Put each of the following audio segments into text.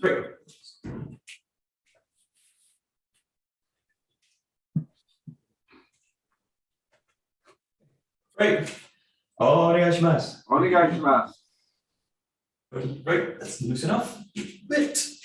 Three. Great. お願いします。お願いします。Great. That's loose enough. Lift.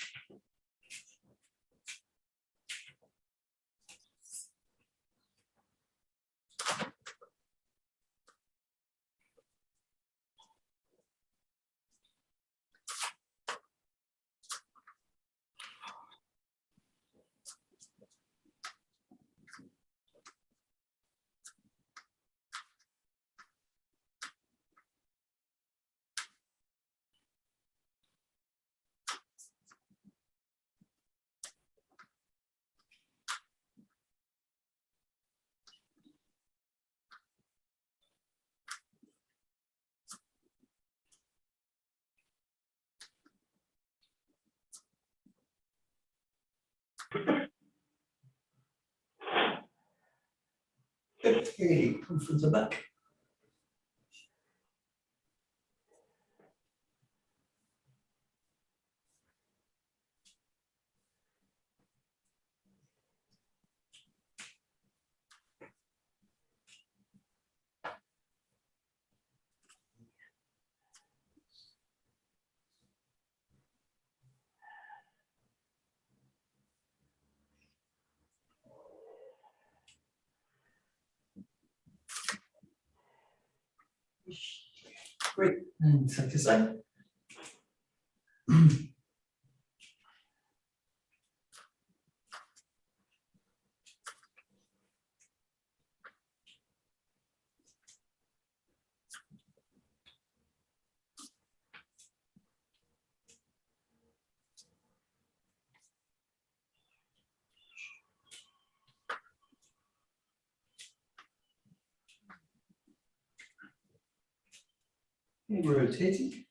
Okay, come from the back. Great, and side to side. Okay, rotating.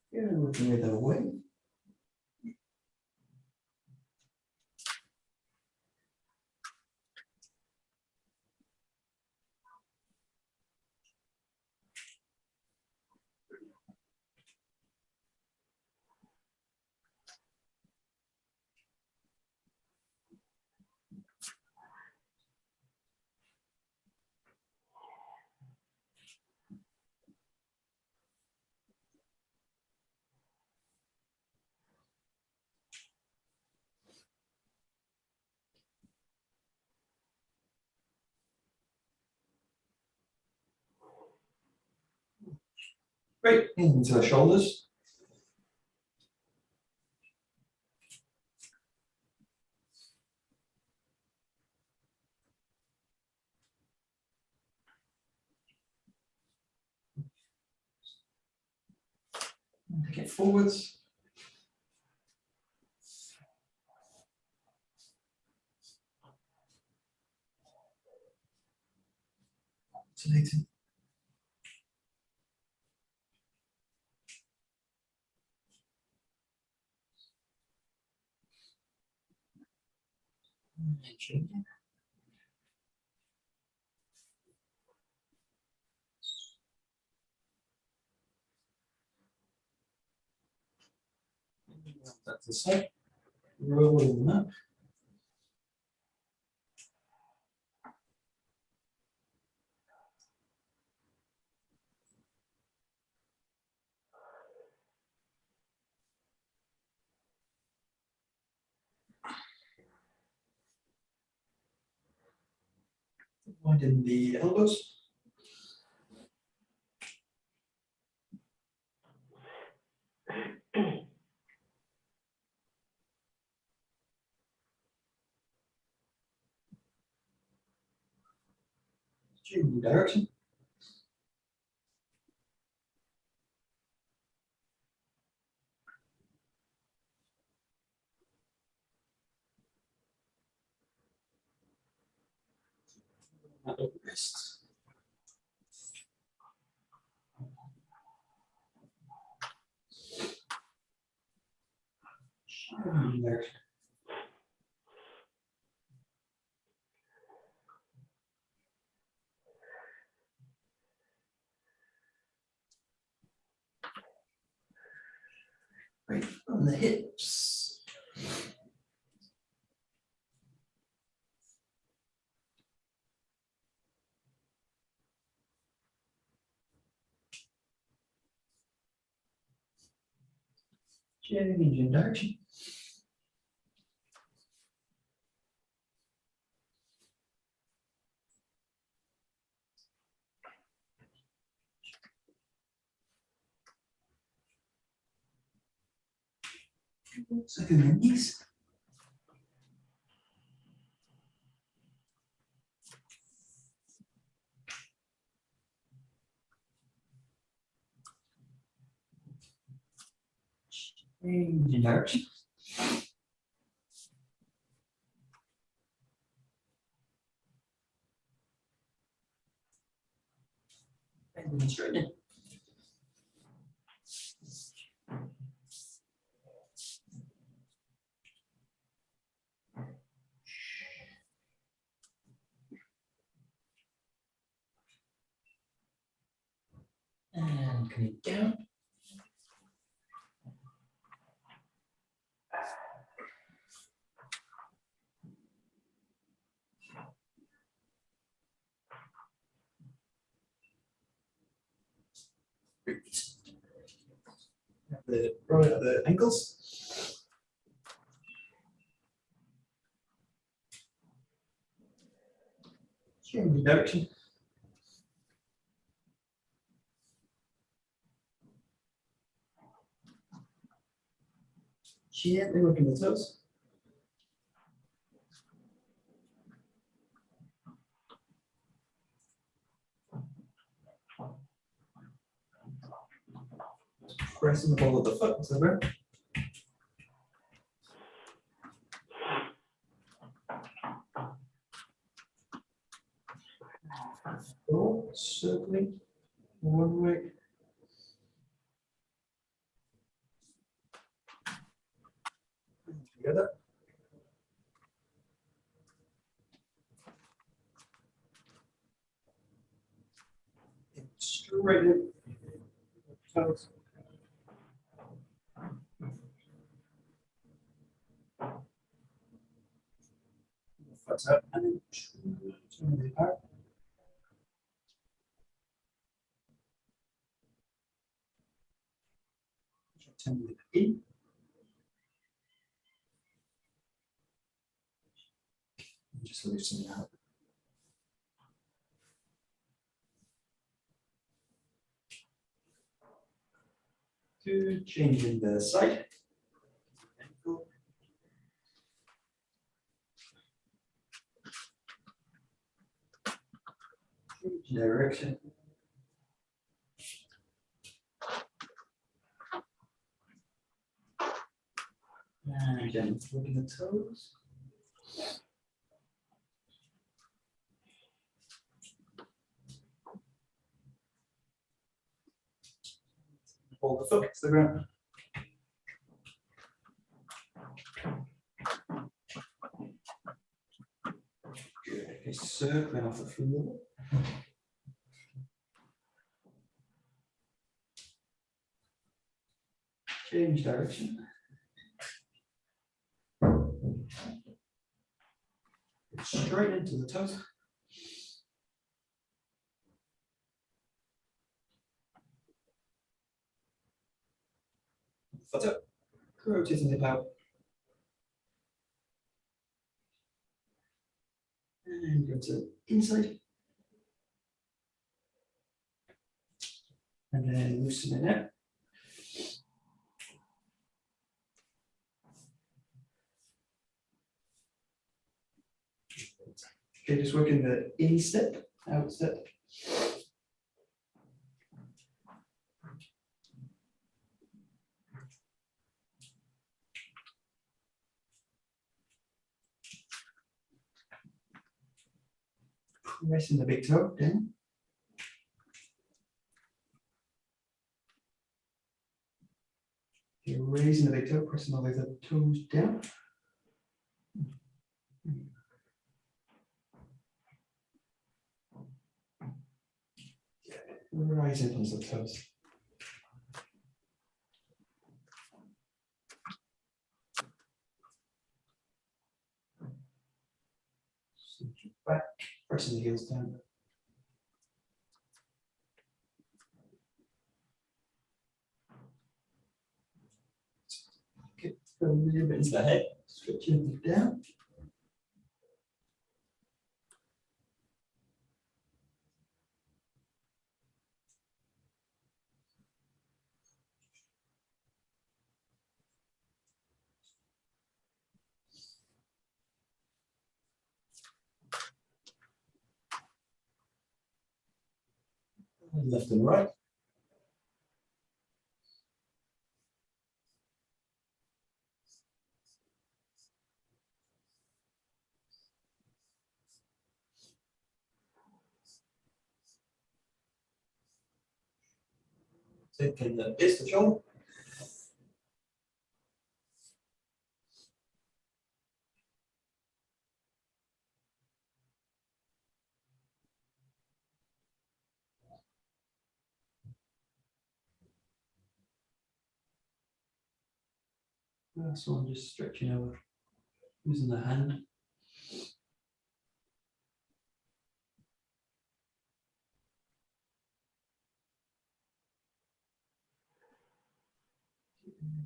Yeah, looking at the way. Great, into the shoulders. Take it forwards. Alternating. Changing. That's the side. Rolling them up. Widen the elbows. Change direction. Over wrist. Change direction. Right from the hips. Change in direction. Second the knees. Change in direction. And then straighten it. And knee down. The ankles. Change the direction. Gently working the toes. Pressing the ball of the foot to the ground. Go circling one way. Together. Straighten toes. Foot up and then turn the apart. Turn the in. Just loosen it out. To change in the side. Ankle. Change direction. And again, looking the toes. Hold the foot to the ground. Good. Okay, circling off the floor. Change direction. Straight into the toes. Foot up. Rotate the hip out. And go to inside. And then loosen it out. Okay, just working the in step Out step. Pressing the big toe down. You're raising the big toe, pressing all the other toes down. Rising onto the toes. Back, pressing the heels down. Okay, go a little bit into the head, stretching it down. Left and right. Taking the base the shoulder. So I'm just stretching over, using the hand.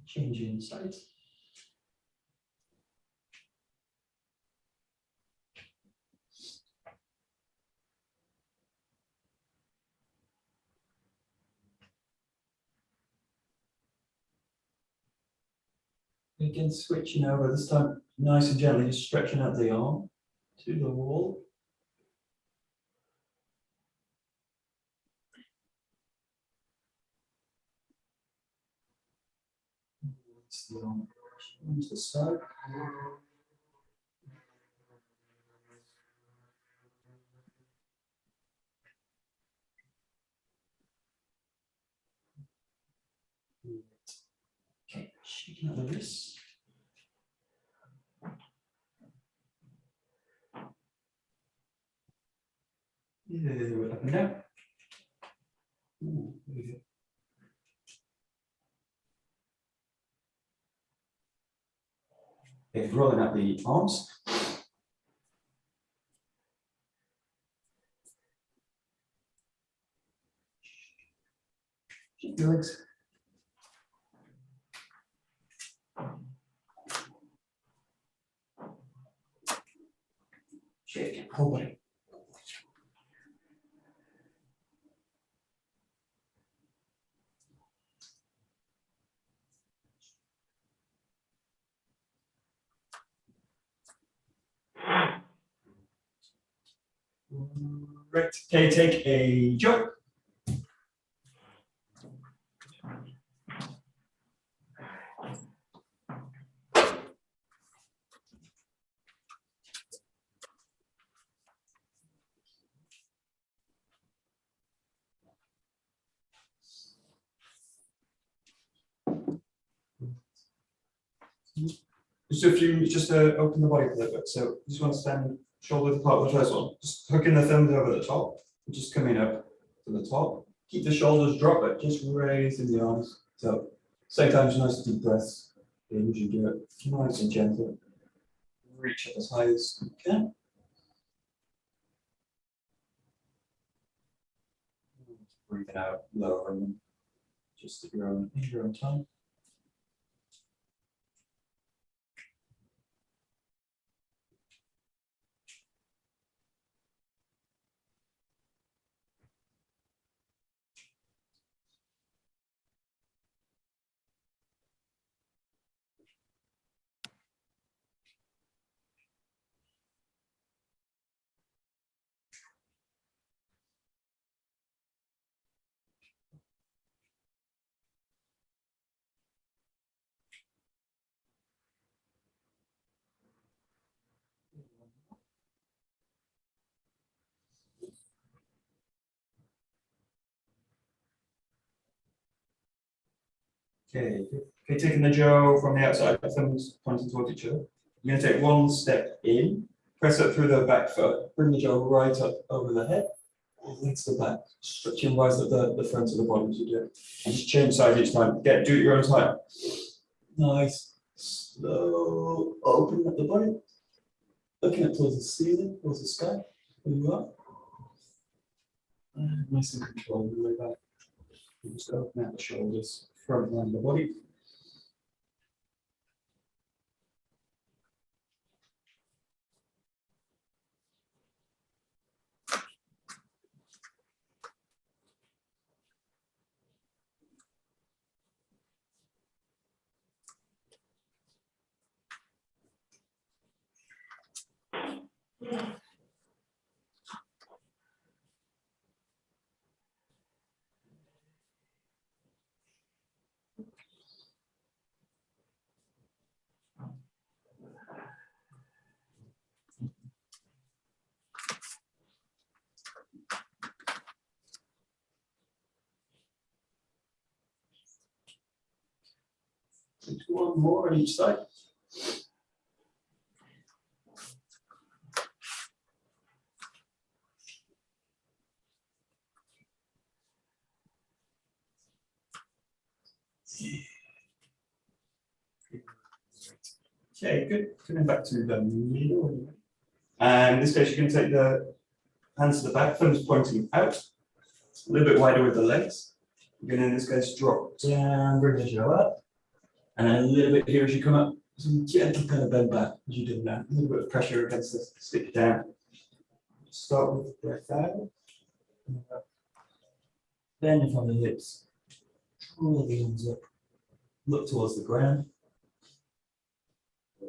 Changing sides. Again, switching over, this time nice and gently, just stretching out the arm to the wall. That's the arm onto the side. Okay, shaking out the wrists. Yeah, up and down. Ooh, there we go. Okay, rolling out the arms. Shake your legs. Shake it, whole body. Right, okay, take a jump. Just a few, just to open the body a little bit. So you just want to stand shoulder apart with the first one. Just hooking the thumbs over the top, and just coming up to the top. Keep the shoulders drop, but just raising the arms. So same time, just nice deep breaths in as you do it. Nice and gentle. Reach up as high as you can. Breathing out, lowering, just at your own time. Okay, okay, taking the jaw from the outside, thumbs pointing towards each other. You're going to take one step in, press up through the back foot, bring the jaw right up over the head, and legs to the back, stretching right at the front of the body as you do it. And just change sides each time. Do it at your own time. Nice, slow, open up the body, looking up towards the ceiling, towards the sky. There you are. And nice and controlled the way back. And just open out the shoulders, front line of the body. One more on each side. Okay, good. Coming back to the middle. And in this case, you can take the hands to the back, thumbs pointing out, a little bit wider with the legs. You're going to, in this case, drop down, bring the jaw up. And then a little bit here as you come up, some gentle kind of bend back as you do that. A little bit of pressure against the stick down. Start with the breath out. Bend from the hips. Draw the arms up. Look towards the ground. As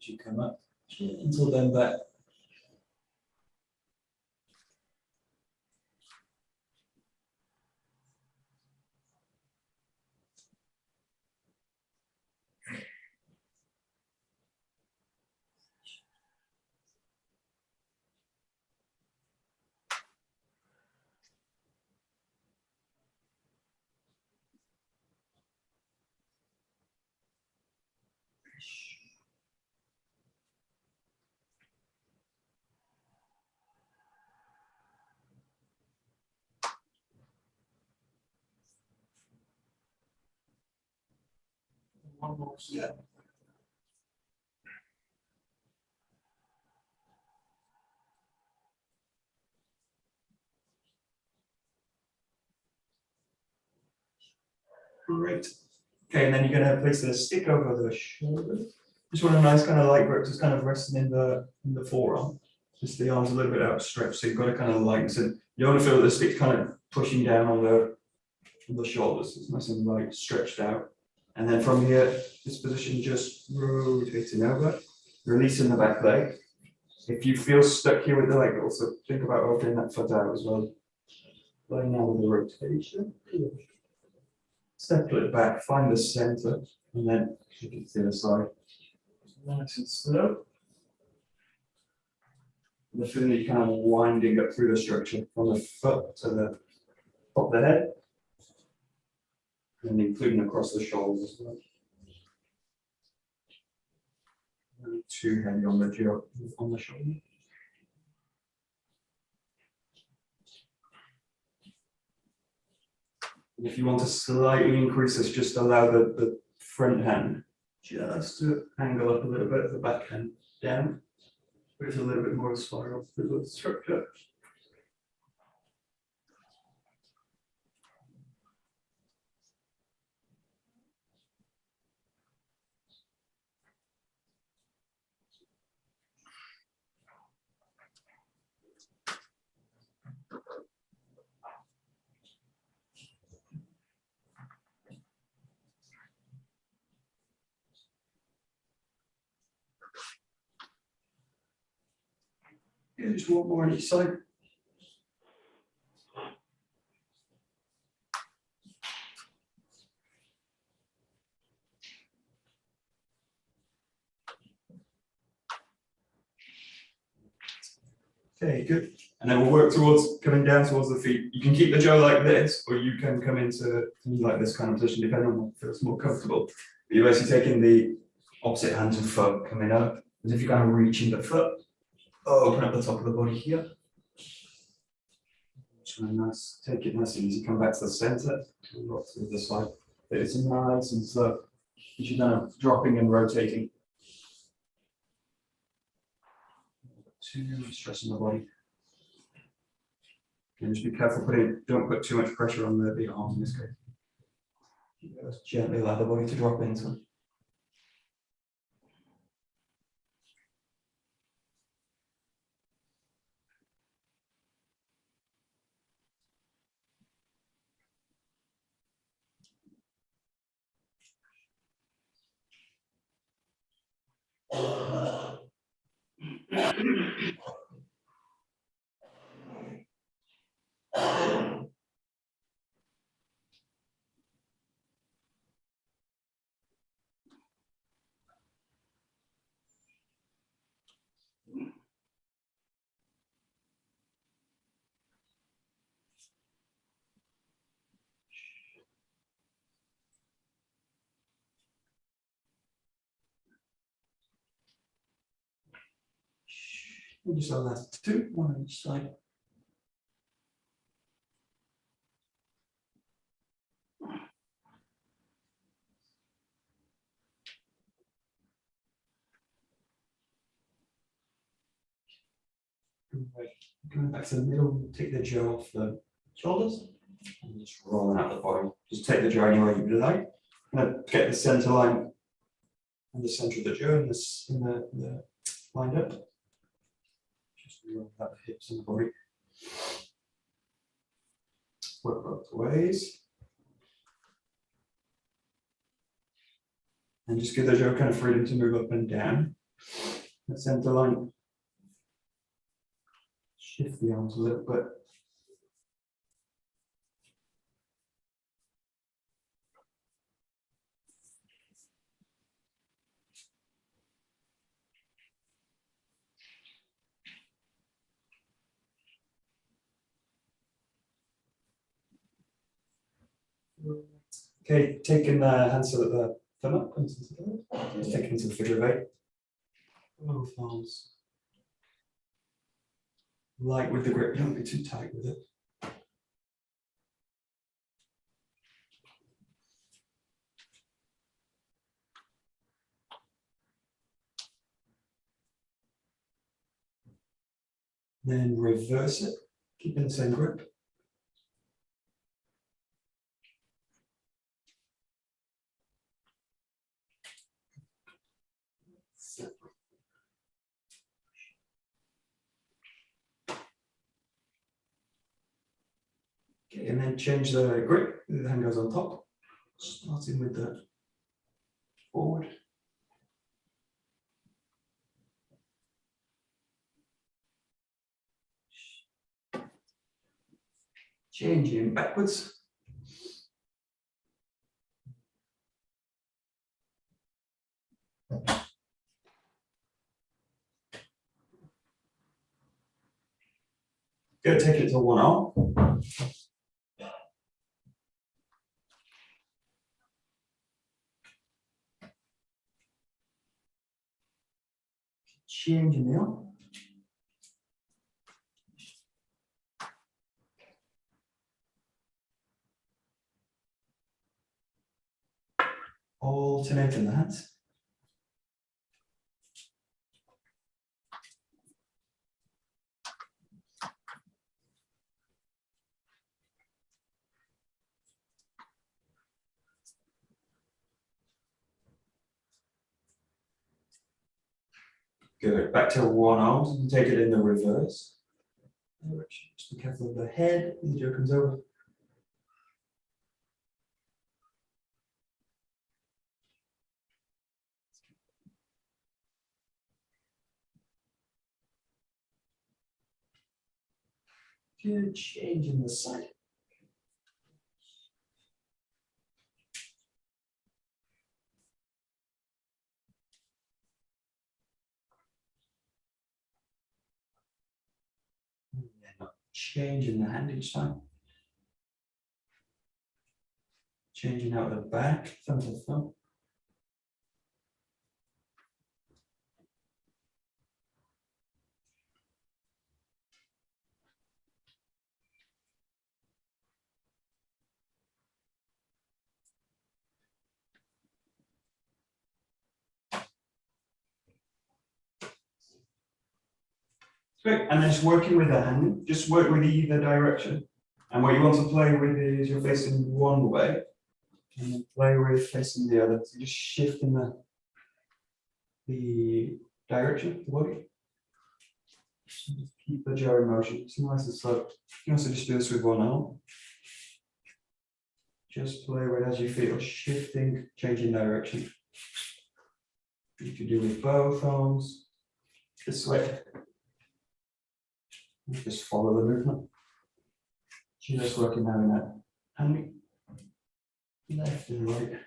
you come up, gentle bend back. One more step. Great. Okay, and then you're going to place the stick over the shoulder. Just want a nice kind of light grip, just kind of resting in the forearm. Just the arms a little bit outstretched, so you've got to kind of lighten it. You don't want to feel the stick kind of pushing down on the shoulders. It's nice and light, stretched out. And then from here, this position, just rotating over, releasing the back leg. If you feel stuck here with the leg, also think about opening that foot out as well. Going now with the rotation. Step it back, find the center, and then kick it to the side. Nice and slow. And the feeling that you're kind of winding up through the structure from the foot to the top of the head, and including across the shoulders as well. Not too heavy on the jaw, on the shoulder. If you want to slightly increase this, just allow the front hand just to angle up a little bit, the back hand down. There's a little bit more spiral through the structure. Yeah, just one more on each side. Okay, good. And then we'll work towards coming down towards the feet. You can keep the jaw like this, or you can come into like this kind of position, depending on what feels more comfortable. But you're basically taking the opposite hand and foot coming up, as if you're kind of reaching the foot. Open up the top of the body here. Try and take it nice and easy. Come back to the center. Rock to the side. It's nice and slow. You're kind of dropping and rotating. Too much stress on the body. And just be careful, don't put too much pressure on the arms in this case. Just gently allow the body to drop into. We'll just allow that two, one on each side. Right. Going back to the middle, take the jaw off the shoulders and just rolling out the body. Just take the jaw anywhere you would like. I'm going to get the center line and the center of the jaw in the lined up. Just roll out the hips and the body. Work both ways. And just give the jaw kind of freedom to move up and down. The center line. Shift the arms a little bit. Okay, taking the hands so that the thumb up comes into the just take it into the figure of 8. Both arms. Light with the grip, don't be too tight with it. Then reverse it, keeping the same grip. Okay, and then change the grip, the hand goes on top, starting with the forward. Changing backwards. Go take it to one arm. Changing the arm. Alternating the hands. Good. Back to one arm. So you can take it in the reverse direction. Just be careful of the head as the jaw comes over. Good. Change in the side. changing the hand each time. Changing out the back, thumb to thumb. Great, and then just working with the hand, just work with either direction. And what you want to play with is you're facing one way, and then play with facing the other. So just shifting the direction of the body. Just keep the jaw in motion. It's nice and slow. You can also just do this with one arm. Just play with as you feel, shifting, changing direction. You can do with both arms. This way. Just follow the movement. Just working now in that hand, left and right.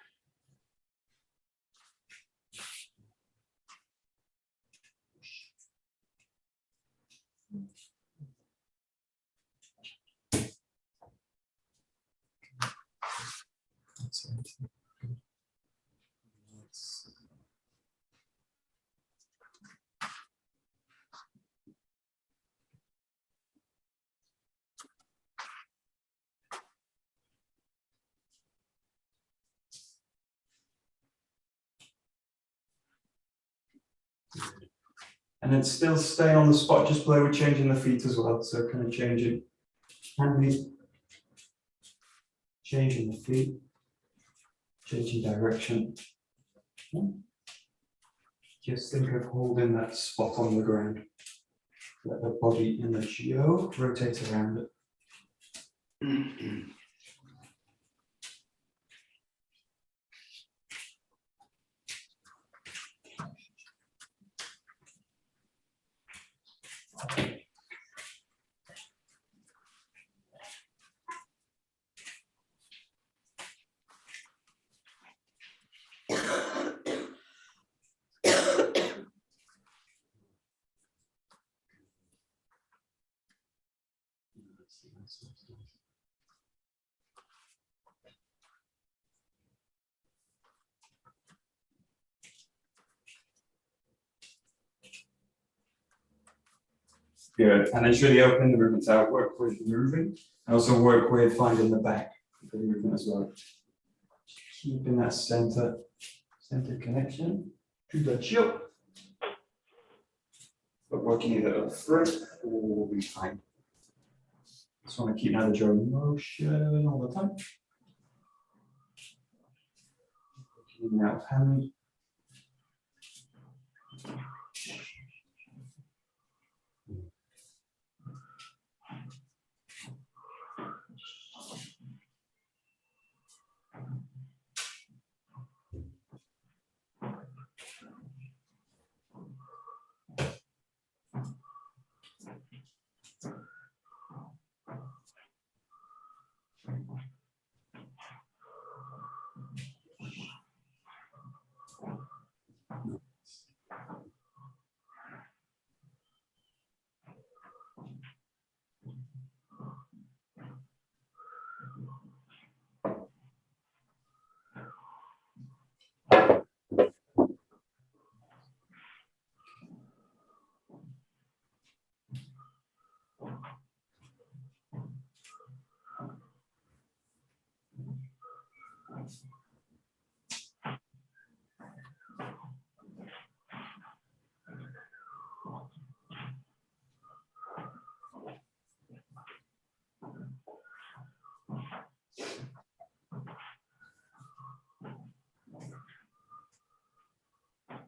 And then still stay on the spot, just play with changing the feet as well. So kind of changing hand knee, changing the feet, changing direction. Just think of holding that spot on the ground. Let the body in the gyo rotate around it. Good, and then really open the movements out, work with moving, and also work with finding the back of the movement as well. Keeping that center connection to the chill, but working either up front or behind. Just want to keep now the jaw in motion all the time. Working out hand.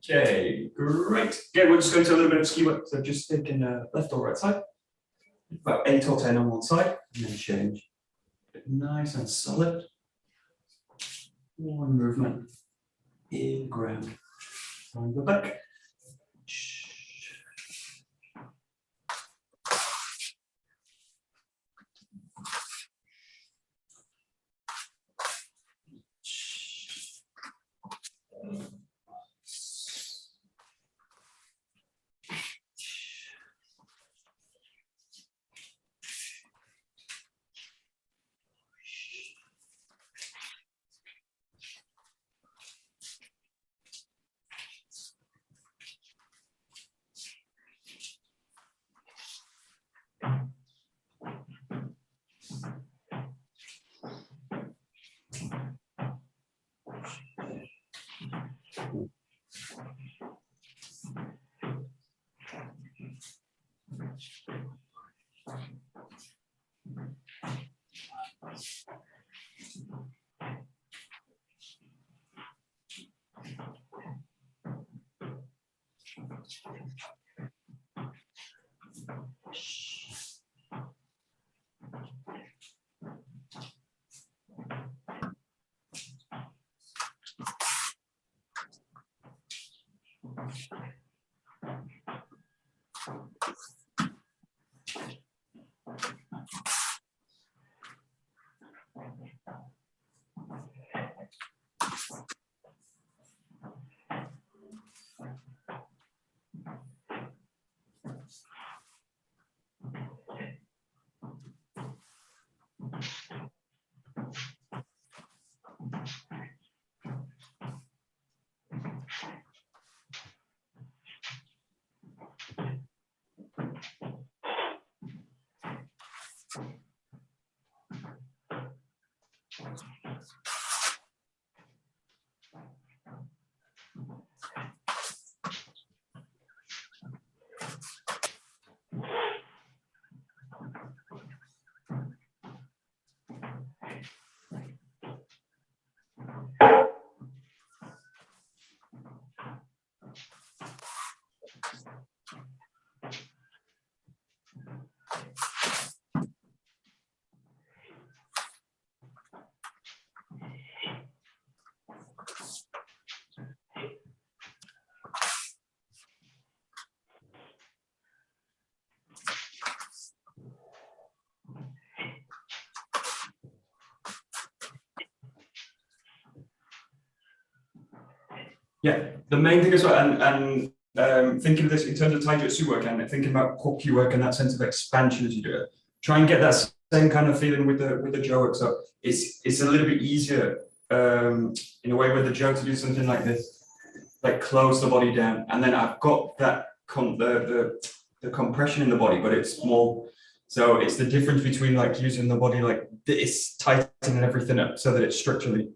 Okay, great. Okay, we're just going to a little bit of 𝒂𝒂𝒏. So just taking left or right side, about 8 or 10 on one side, and then change. Nice and solid. One movement in ground. On the back. Yeah, the main thing as well, and thinking of this in terms of Taijutsu work and thinking about Kokyu work and that sense of expansion as you do it, try and get that same kind of feeling with the Jo work. So it's a little bit easier in a way with the Jo to do something like this, like close the body down, and then I've got that the compression in the body, but it's more. So it's the difference between like using the body like this, tightening everything up so that it's structurally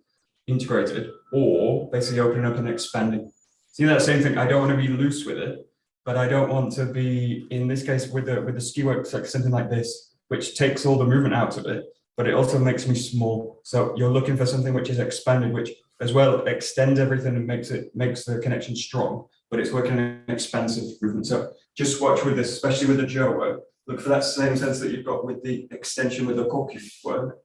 integrated, or basically opening up and expanding. See that same thing. I don't want to be loose with it, but I don't want to be, in this case with the ski work, like something like this, which takes all the movement out of it, but it also makes me small. So you're looking for something which is expanded, which as well extends everything and makes the connection strong, but it's working an expansive movement. So just watch with this, especially with the Jo work. Look for that same sense that you've got with the extension with the Kokyu work.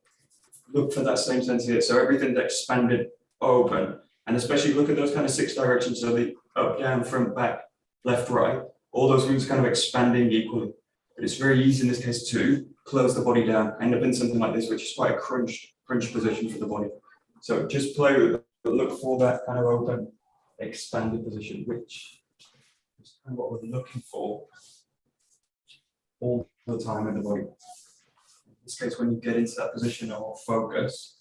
Look for that same sense here. So everything's expanded, open, and especially look at those kind of 6 directions. So the up, down, front, back, left, right. All those moves kind of expanding equally. But it's very easy in this case to close the body down, end up in something like this, which is quite a crunch position for the body. So just play with it, but look for that kind of open, expanded position, which is kind of what we're looking for all the time in the body. In this case, when you get into that position or focus,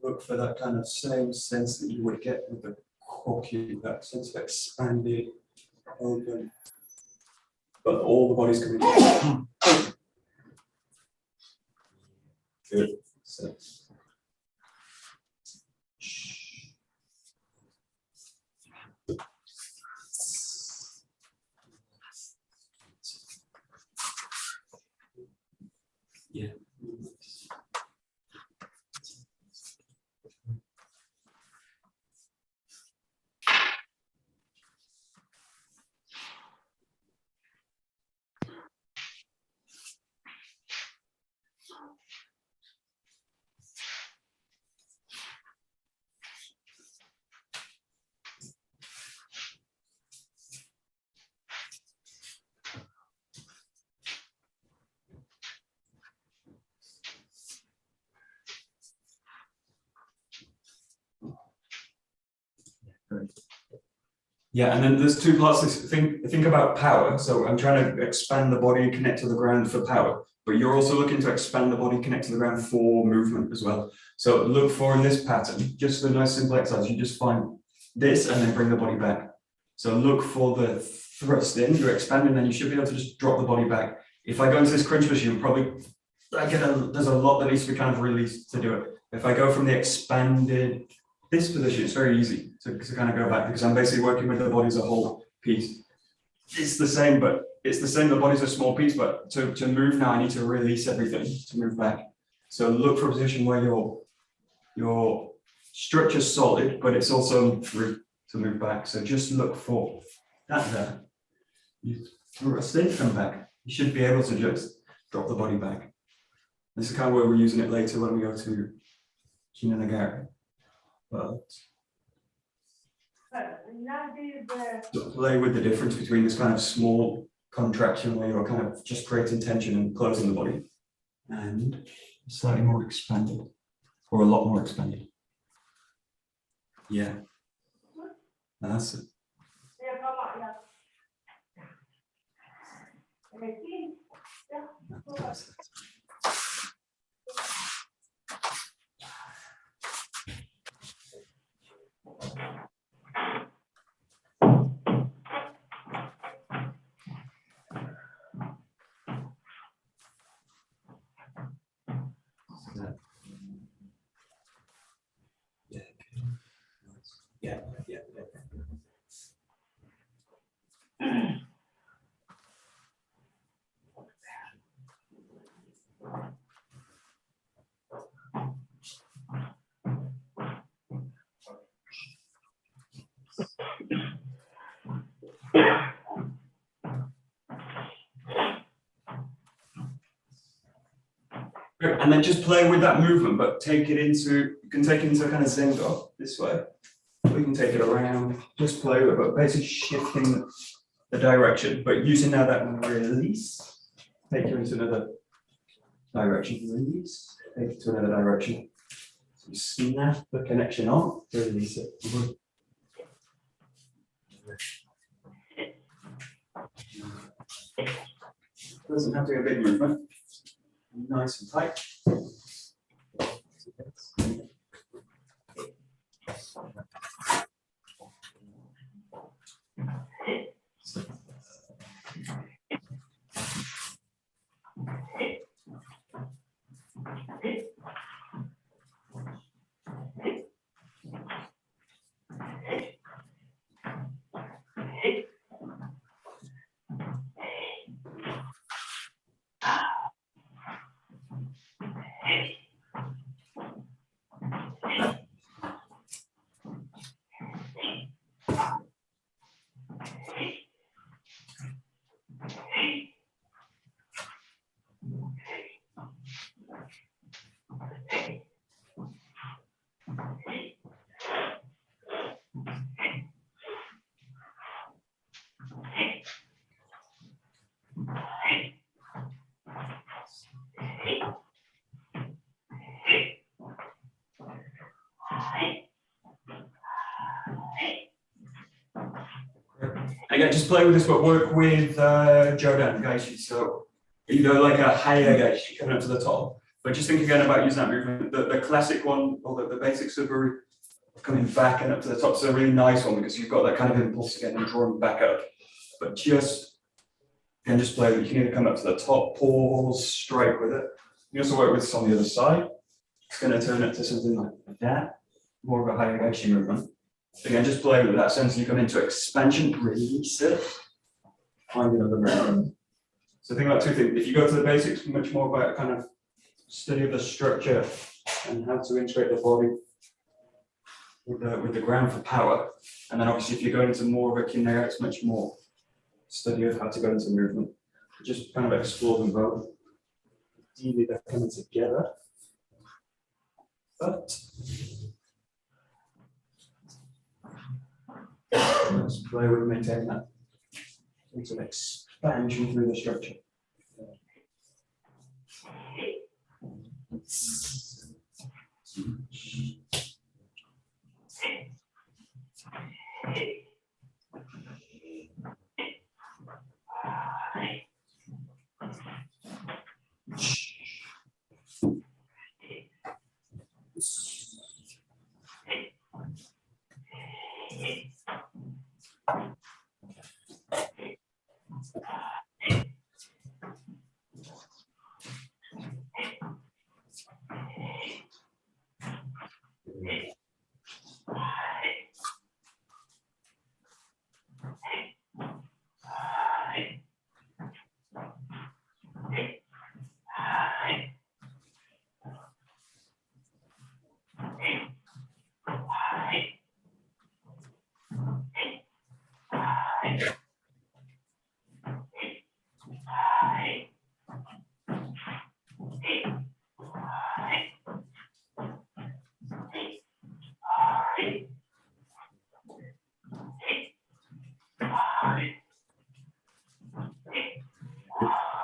look for that kind of same sense that you would get with the Kokyu, that sense of expanded, open, but all the body's coming in. Good. So. Yeah. Yeah, and then there's 2 parts. Think about power. So I'm trying to expand the body and connect to the ground for power, but you're also looking to expand the body, connect to the ground for movement as well. So look for in this pattern, just a nice simple exercise. You just find this and then bring the body back. So look for the thrust in, you're expanding, then you should be able to just drop the body back. If I go into this crunch position, probably there's a lot that needs to be kind of released to do it. If I go from the expanded this position, it's very easy to kind of go back because I'm basically working with the body as a whole piece. It's the same, the body's a small piece, but to move now, I need to release everything to move back. So look for a position where your structure's solid, but it's also free to move back. So just look for that there. You thrust in, come back. You should be able to just drop the body back. This is kind of where we're using it later when we go to Hinanagari. But play with the difference between this kind of small contraction where you're kind of just creating tension and closing the body, and slightly more expanded, or a lot more expanded. Yeah, that's it. That's it. Yeah. And then just play with that movement, but take it into, you can take it into kind of Zengo this way. We can take it around, just play with it, but basically shifting the direction, but using now that release, take you into another direction, release, take it to another direction. So you snap the connection on, release it. Doesn't have to be a big movement. Nice and tight. Again, just play with this, but work with Jodan Gaishi. So either like a higher Gaishi coming up to the top, but just think again about using that movement. The classic one, or the basic Suburi, coming back and up to the top. It's a really nice one because you've got that kind of impulse again and drawing back up. But just, again, just play. You can either come up to the top, pause, strike with it. You also work with this on the other side. It's going to turn it to something like that, more of a higher Gaishi movement. Again, just play with that sense. You come into expansion, release it, find another movement. So think about two things. If you go to the basics, much more about kind of study of the structure and how to integrate the body with the ground for power. And then obviously if you're going into more of a kinaya, it's much more study of how to go into movement. Just kind of explore them both. Ideally they're coming together. But let's play with maintaining that. It's an expansion through the structure.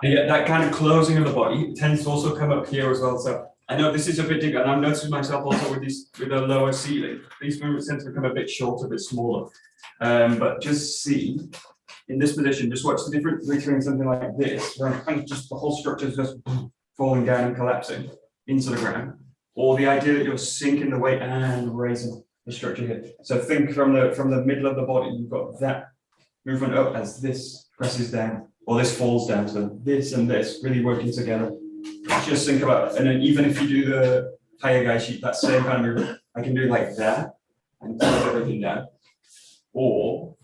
And yet that kind of closing of the body tends to also come up here as well. So I know this is a bit bigger, and I've noticed myself also with the lower ceiling. These movements tend to become a bit shorter, a bit smaller. But just see in this position, just watch the difference between something like this, where kind of just the whole structure is just falling down and collapsing into the ground, or the idea that you're sinking the weight and raising the structure here. So think from the middle of the body, you've got that movement up as this presses down, or this falls down. So this and this really working together. Just think about it. And then even if you do the Kaigai sheet, that same kind of movement, I can do like that and close everything down. Or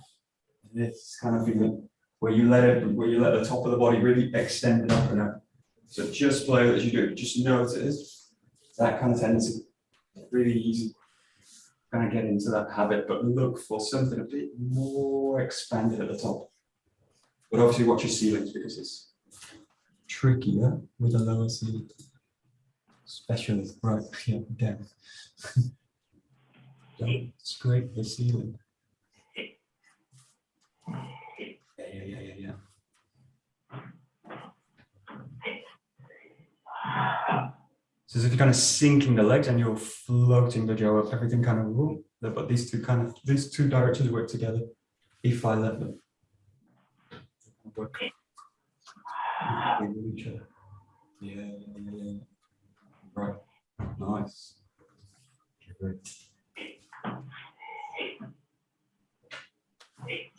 this kind of feeling where you let the top of the body really extend it up and out. So just play as you do it. Just notice that kind of tendency. Really easy. Kind of get into that habit, but look for something a bit more expanded at the top. But obviously watch your ceilings because it's trickier with a lower ceiling. Especially right here down. Don't scrape the ceiling. Yeah. So as if you're kind of sinking the legs and you're floating the jaw up, everything kind of, but these two directions work together if I let them work with each other. Yeah. Right. Nice. Great. Great.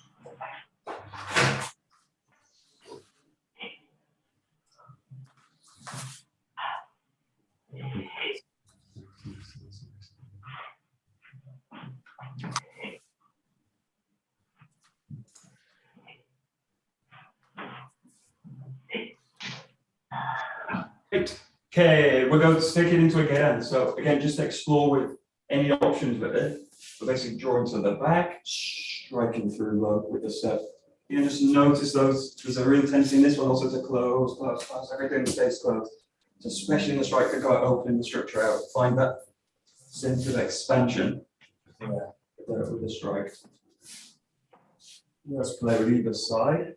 Okay, we're going to take it into again. So again, just explore with any options with it. So basically drawing to the back, striking through low with the step. You can just notice those. There's a real tendency in this one also to close. Everything stays closed. So especially in the strike, think about opening the structure out. Find that sense of expansion with the strike. Let's play with either side.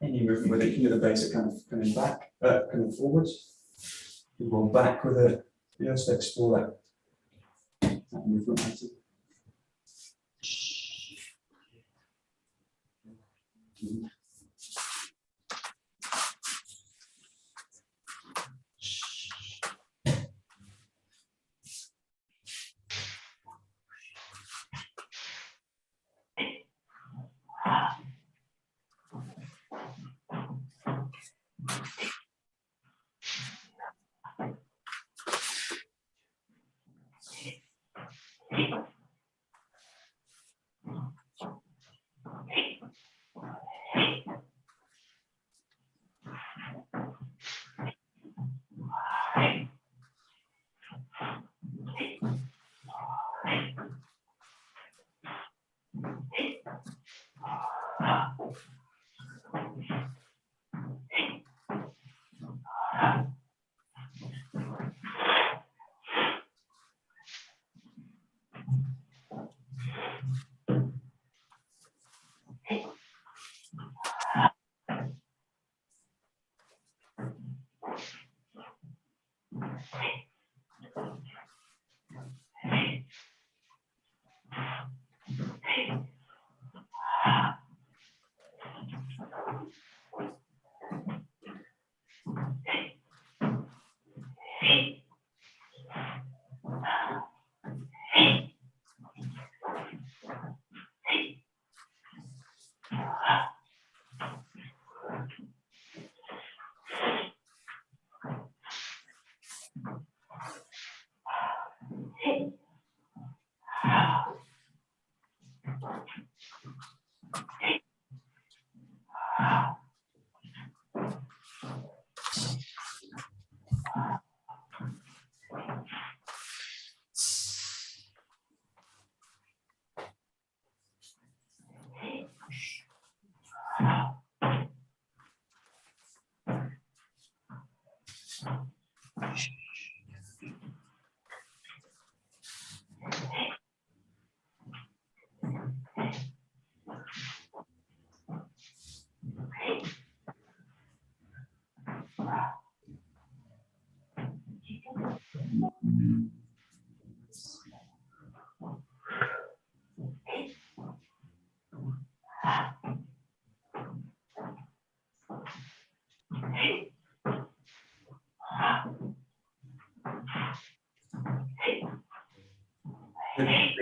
Any movement with it, you can do the basic kind of coming back, coming forwards. You roll back with it. Just explore that movement pattern.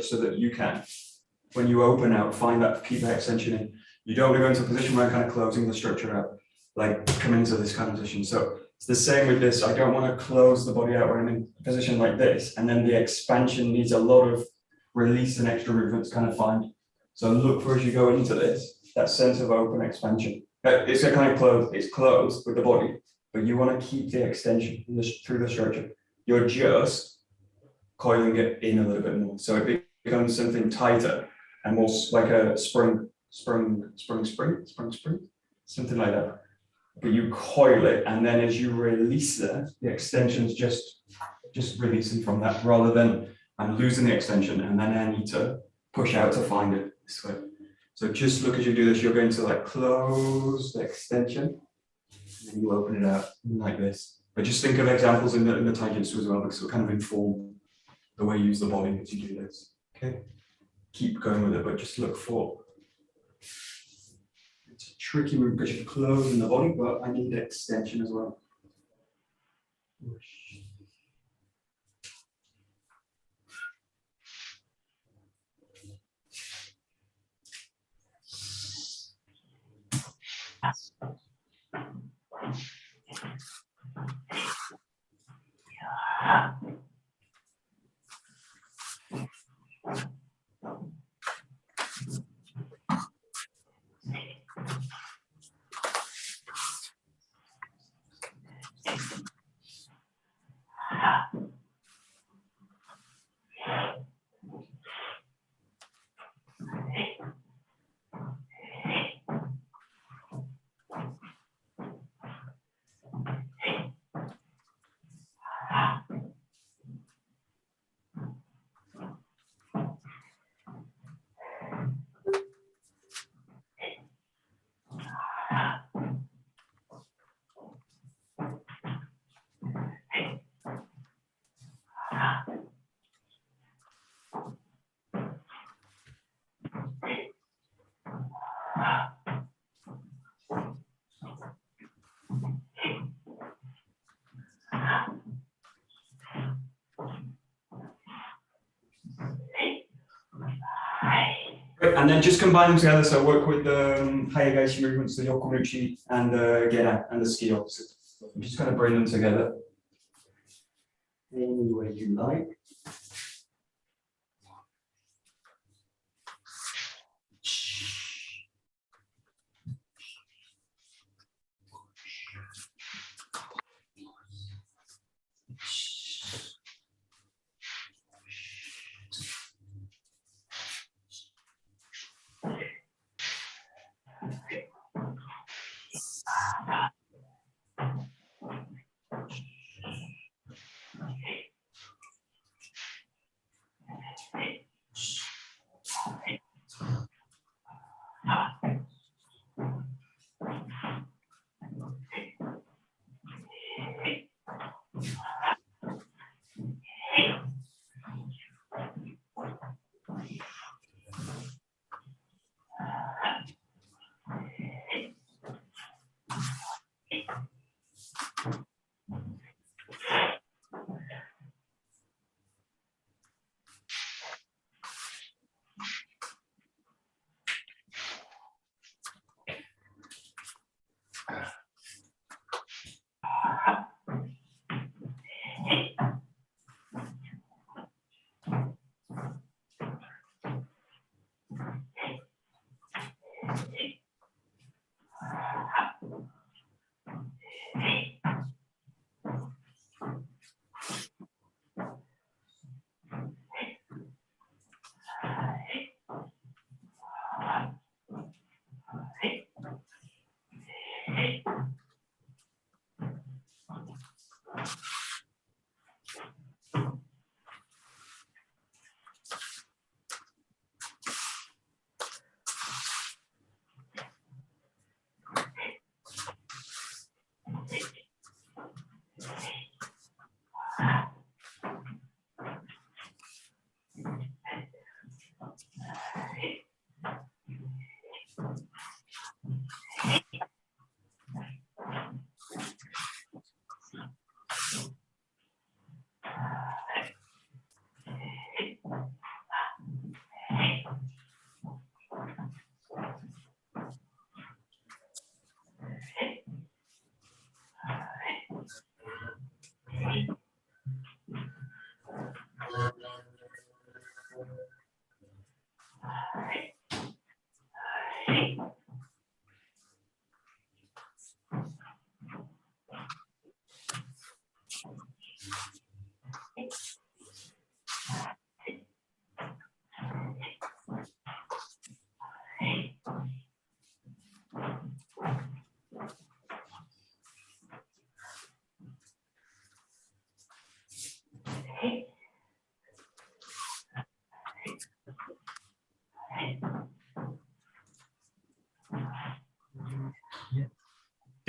structure so that you can, when you open out, keep that extension in. You don't want to go into a position where I'm kind of closing the structure out, like come into this kind of position. So it's the same with this. I don't want to close the body out when I'm in a position like this, and then the expansion needs a lot of release and extra movement to kind of find. So look for, as you go into this, that sense of open expansion. It's a kind of closed, it's closed with the body, but you want to keep the extension through the structure. You're just coiling it in a little bit more. So it becomes something tighter and more like a spring, something like that. But you coil it, and then as you release the extensions just releasing from that, rather than I'm losing the extension and then I need to push out to find it this way. So just look as you do this, you're going to like close the extension, and then you open it out like this. But just think of examples in the Taijutsu as well, because it'll kind of inform the way you use the body as you do this. Okay, keep going with it, but just look for. It's a tricky move because you're closing the body, but I need extension as well. And then just combine them together. So work with the Hayagaishi movements, the Yokomuchi and the Gera and the ski opposite. I'm just going to bring them together any way you like.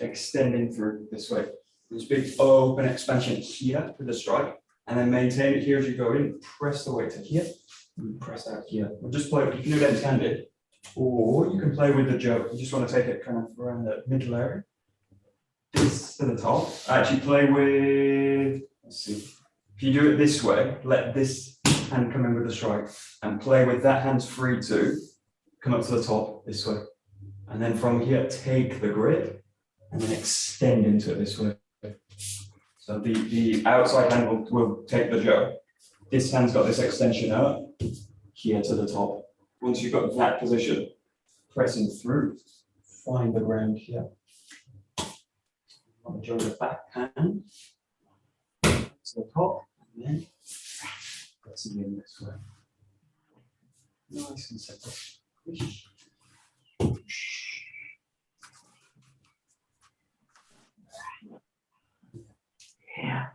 extending through this way. This big open expansion here with the strike, and then maintain it here as you go in. Press the weight to here, and press out here. We'll just play. You can do that handed, or you can play with the joke. You just want to take it kind of around the middle area. This to the top. Actually, play with. Let's see. If you do it this way, let this hand come in with the strike, and play with that hand's free to come up to the top this way, and then from here take the grip, and then extend into it this way. So the outside hand will take the joke. This hand's got this extension out here to the top. Once you've got that position, pressing through, find the ground here. Join the back hand to the top, and then pressing in this way. Nice and simple. Yeah.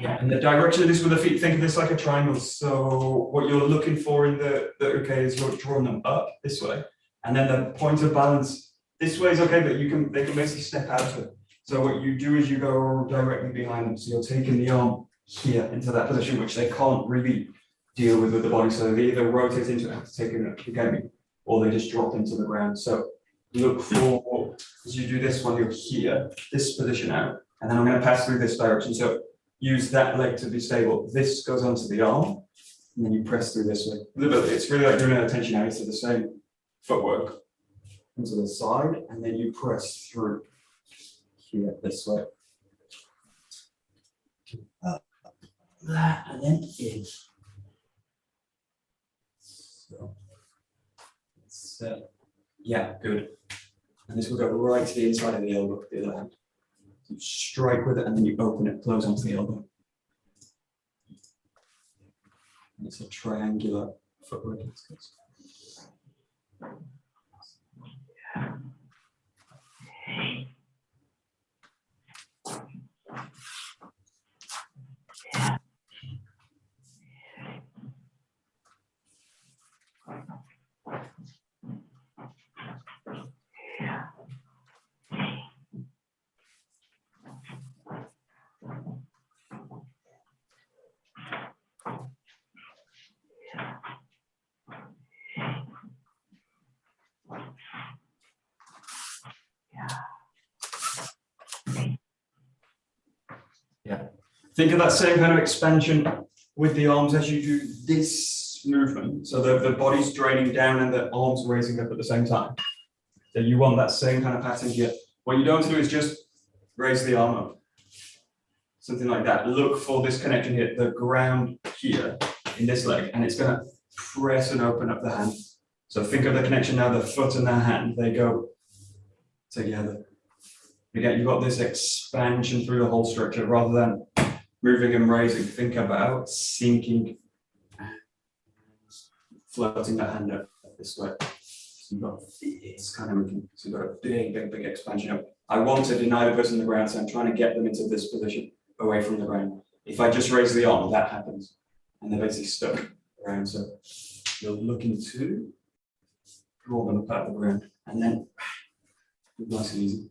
Yeah, and the direction of this with the feet, think of this like a triangle. So what you're looking for in the okay is you're drawing them up this way, and then the point of balance this way is okay, but they can basically step out of it. So what you do is you go directly behind them. So you're taking the arm here into that position, which they can't really deal with the body. So they either rotate into it after taking it again, or they just drop into the ground. So look for, as you do this one, you're here, this position out, and then I'm going to pass through this direction. So use that leg to be stable. This goes onto the arm, and then you press through this way. It's really like doing an attention to the same footwork into the side, and then you press through here this way. Up, that, and then in. So, yeah, good. And this will go right to the inside of the elbow, the other hand. You strike with it, and then you open it, close onto the elbow. And it's a triangular footwork in this case. Yeah. Think of that same kind of expansion with the arms as you do this movement. So the body's draining down and the arms raising up at the same time. So you want that same kind of pattern here. What you don't want to do is just raise the arm up. Something like that. Look for this connection here, the ground here in this leg, and it's going to press and open up the hand. So think of the connection now, the foot and the hand, they go together. Again, you've got this expansion through the whole structure rather than moving and raising. Think about sinking, floating that hand up this way. So you've got this kind of movement. So you've got a big expansion up. I want to deny the person on the ground, so I'm trying to get them into this position away from the ground. If I just raise the arm, that happens. And they're basically stuck around. So you're looking to draw them up out of the ground. And then, nice and easy.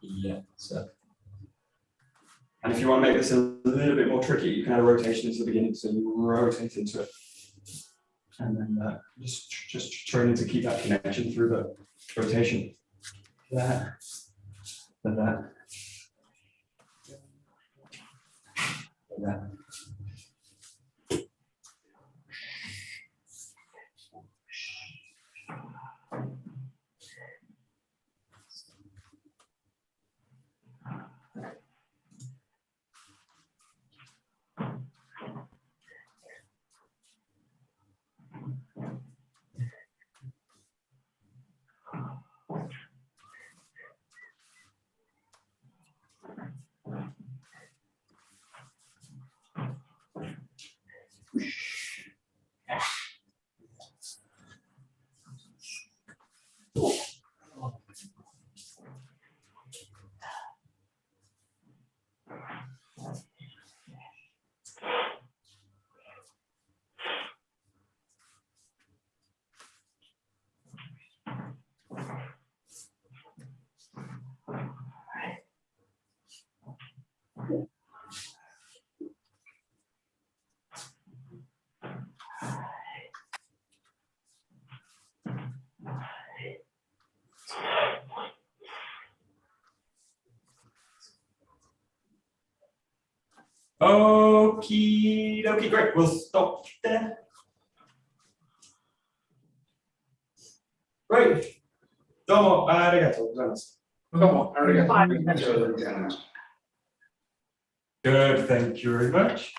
Yeah. So. And if you want to make this a little bit more tricky, you can add a rotation into the beginning, so you rotate into it, and then just training to keep that connection through the rotation. That, and that, and that. Okie dokie, great. We'll stop there. Great. どうもありがとうございます。どうもありがとうございます。Good, thank you very much.